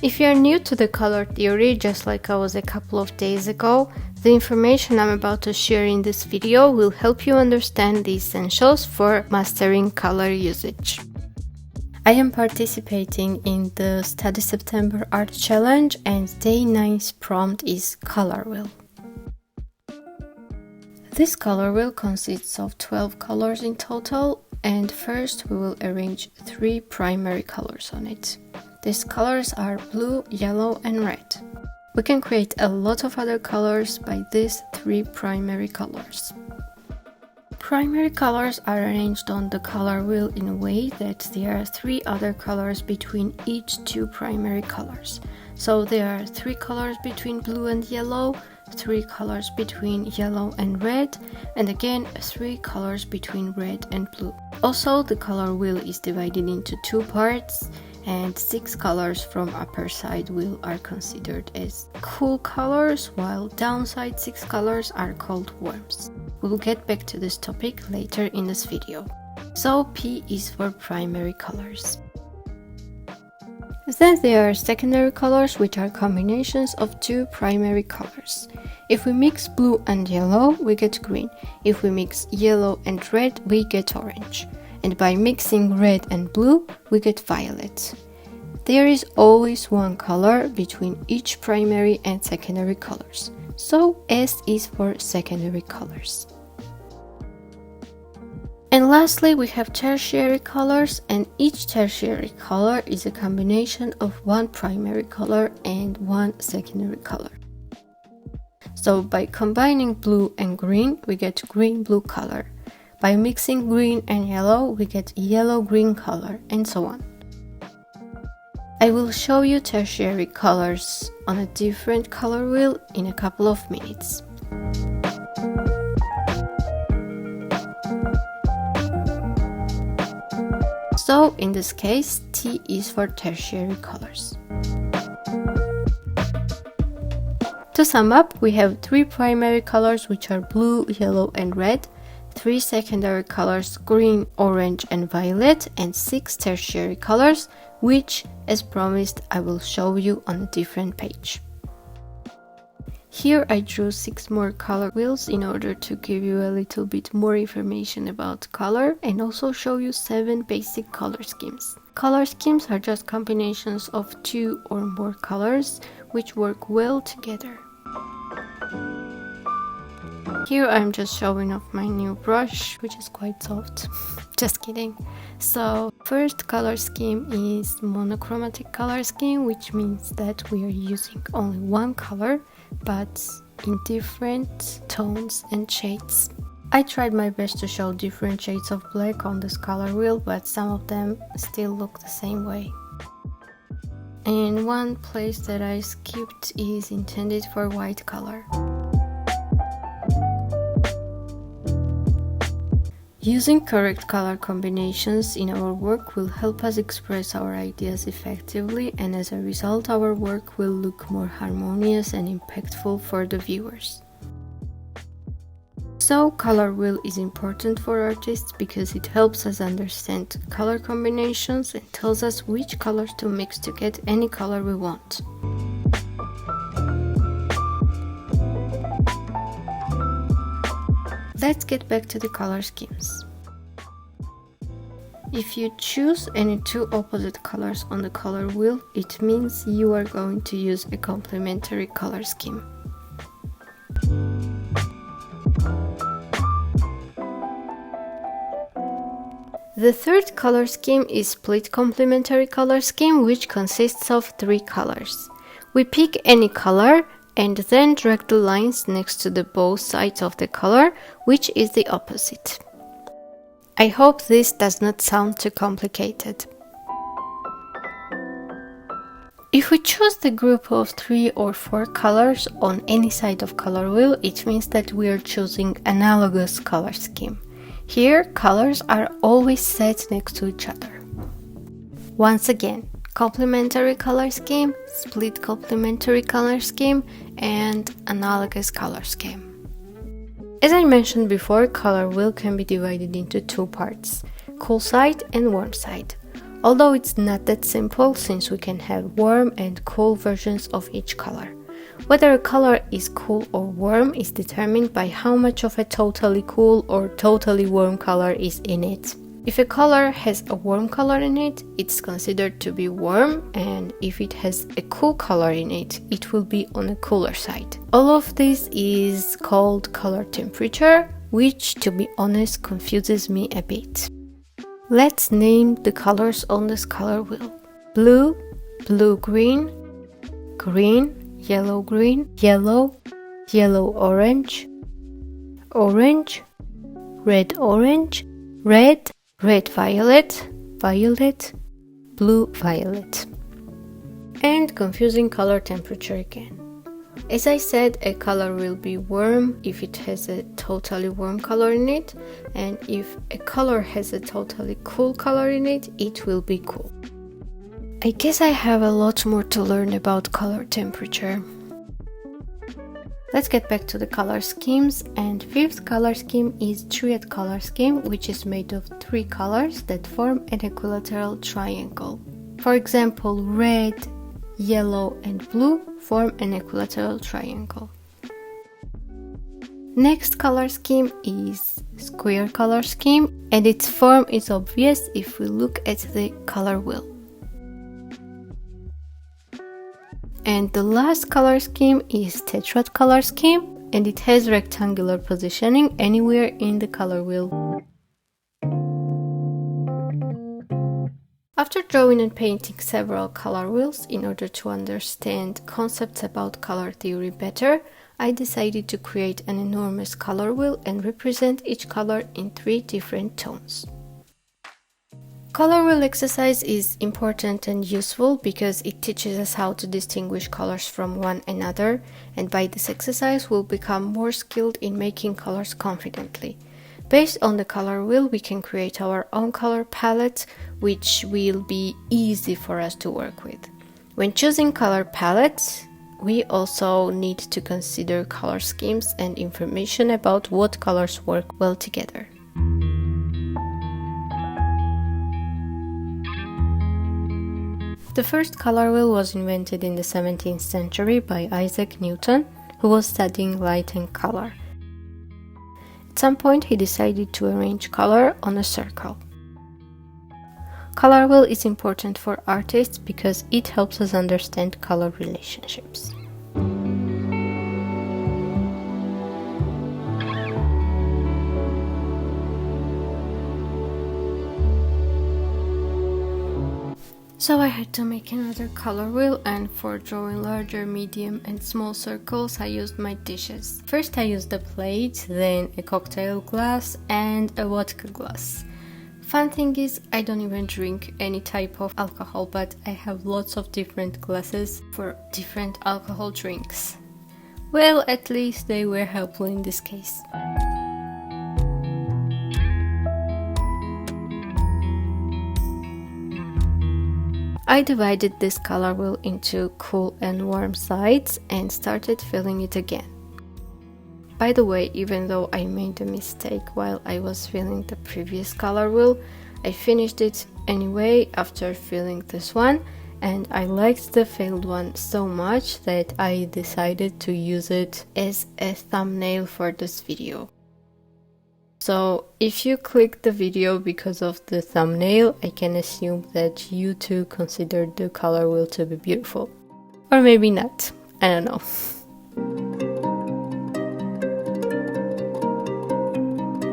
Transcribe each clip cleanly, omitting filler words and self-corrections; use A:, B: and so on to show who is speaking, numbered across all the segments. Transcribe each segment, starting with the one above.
A: If you are new to the color theory, just like I was a couple of days ago, the information I'm about to share in this video will help you understand the essentials for mastering color usage. I am participating in the Study September Art Challenge and day 9's prompt is Color Wheel. This color wheel consists of 12 colors in total, and first we will arrange 3 primary colors on it. These colors are blue, yellow, and red. We can create a lot of other colors by these 3 primary colors. Primary colors are arranged on the color wheel in a way that there are 3 other colors between each 2 primary colors. So there are 3 colors between blue and yellow, 3 colors between yellow and red, and again 3 colors between red and blue. Also, the color wheel is divided into 2 parts, and 6 colors from upper side wheel are considered as cool colors, while downside 6 colors are called warms. We will get back to this topic later in this video. So P is for primary colors. Then there are secondary colors, which are combinations of 2 primary colors. If we mix blue and yellow, we get green. If we mix yellow and red, we get orange. And by mixing red and blue, we get violet. There is always 1 color between each primary and secondary colors. So S is for secondary colors. And lastly, we have tertiary colors, and each tertiary color is a combination of 1 primary color and 1 secondary color. So by combining blue and green, we get green-blue color. By mixing green and yellow, we get yellow-green color, and so on. I will show you tertiary colors on a different color wheel in a couple of minutes. So in this case, T is for tertiary colors. To sum up, we have 3 primary colors, which are blue, yellow, and red, 3 secondary colors, green, orange, and violet, and 6 tertiary colors, which, as promised, I will show you on a different page. Here I drew 6 more color wheels in order to give you a little bit more information about color and also show you 7 basic color schemes. Color schemes are just combinations of 2 or more colors which work well together. Here I'm just showing off my new brush, which is quite soft. Just kidding. So first color scheme is monochromatic color scheme, which means that we are using only 1 color but in different tones and shades. I tried my best to show different shades of black on this color wheel, but some of them still look the same way. And one place that I skipped is intended for white color. Using correct color combinations in our work will help us express our ideas effectively, and as a result our work will look more harmonious and impactful for the viewers. So color wheel is important for artists because it helps us understand color combinations and tells us which colors to mix to get any color we want. Let's get back to the color schemes. If you choose any 2 opposite colors on the color wheel, it means you are going to use a complementary color scheme. The third color scheme is split complementary color scheme, which consists of 3 colors. We pick any color and then drag the lines next to the both sides of the color, which is the opposite. I hope this does not sound too complicated. If we choose the group of 3 or 4 colors on any side of color wheel, it means that we are choosing analogous color scheme. Here, colors are always set next to each other. Once again, complementary color scheme, split complementary color scheme, and analogous color scheme. As I mentioned before, color wheel can be divided into 2 parts, cool side and warm side. although it's not that simple since we can have warm and cool versions of each color. Whether a color is cool or warm is determined by how much of a totally cool or totally warm color is in it. If a color has a warm color in it, it's considered to be warm, and if it has a cool color in it, it will be on a cooler side. All of this is called color temperature, which, to be honest, confuses me a bit. Let's name the colors on this color wheel. Blue, blue-green, green, yellow-green, yellow, yellow-orange, orange, red-orange, red, red-violet, violet, blue-violet. And confusing color temperature again. As I said, a color will be warm if it has a totally warm color in it, and if a color has a totally cool color in it, it will be cool. I guess I have a lot more to learn about color temperature. Let's get back to the color schemes, and fifth color scheme is triad color scheme, which is made of 3 colors that form an equilateral triangle. For example, red, yellow and blue form an equilateral triangle. Next color scheme is square color scheme, and its form is obvious if we look at the color wheel. And the last color scheme is tetrad color scheme, and it has rectangular positioning anywhere in the color wheel. After drawing and painting several color wheels in order to understand concepts about color theory better, I decided to create an enormous color wheel and represent each color in 3 different tones. Color wheel exercise is important and useful because it teaches us how to distinguish colors from one another, and by this exercise we'll become more skilled in making colors confidently. Based on the color wheel, we can create our own color palette, which will be easy for us to work with. When choosing color palettes, we also need to consider color schemes and information about what colors work well together. The first color wheel was invented in the 17th century by Isaac Newton, who was studying light and color. At some point, he decided to arrange color on a circle. Color wheel is important for artists because it helps us understand color relationships. So I had to make another color wheel, and for drawing larger, medium and small circles I used my dishes. First I used a plate, then a cocktail glass and a vodka glass. Fun thing is, I don't even drink any type of alcohol, but I have lots of different glasses for different alcohol drinks. Well, at least they were helpful in this case. I divided this color wheel into cool and warm sides and started filling it again. By the way, even though I made a mistake while I was filling the previous color wheel, I finished it anyway after filling this one, and I liked the failed one so much that I decided to use it as a thumbnail for this video. So if you click the video because of the thumbnail, I can assume that you too considered the color wheel to be beautiful. Or maybe not, I don't know.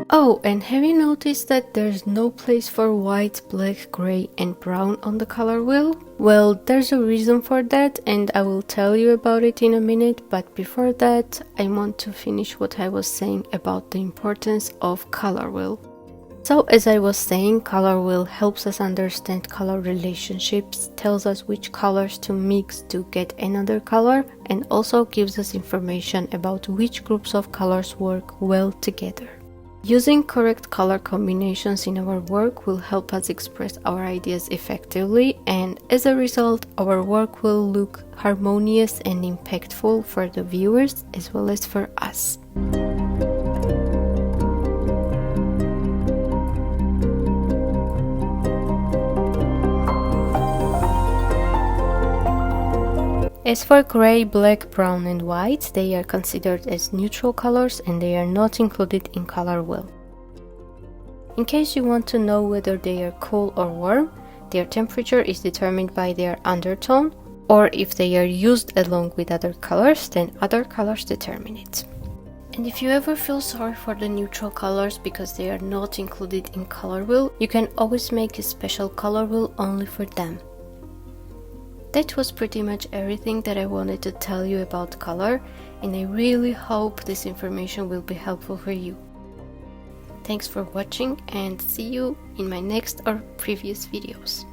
A: Oh, and have you noticed that there's no place for white, black, gray and brown on the color wheel? Well, there's a reason for that and I will tell you about it in a minute, but before that, I want to finish what I was saying about the importance of color wheel. So as I was saying, color wheel helps us understand color relationships, tells us which colors to mix to get another color, and also gives us information about which groups of colors work well together. Using correct color combinations in our work will help us express our ideas effectively, and as a result, our work will look harmonious and impactful for the viewers as well as for us. As for gray, black, brown and white, they are considered as neutral colors and they are not included in color wheel. In case you want to know whether they are cool or warm, their temperature is determined by their undertone, or if they are used along with other colors, then other colors determine it. And if you ever feel sorry for the neutral colors because they are not included in color wheel, you can always make a special color wheel only for them. That was pretty much everything that I wanted to tell you about color, and I really hope this information will be helpful for you. Thanks for watching and see you in my next or previous videos.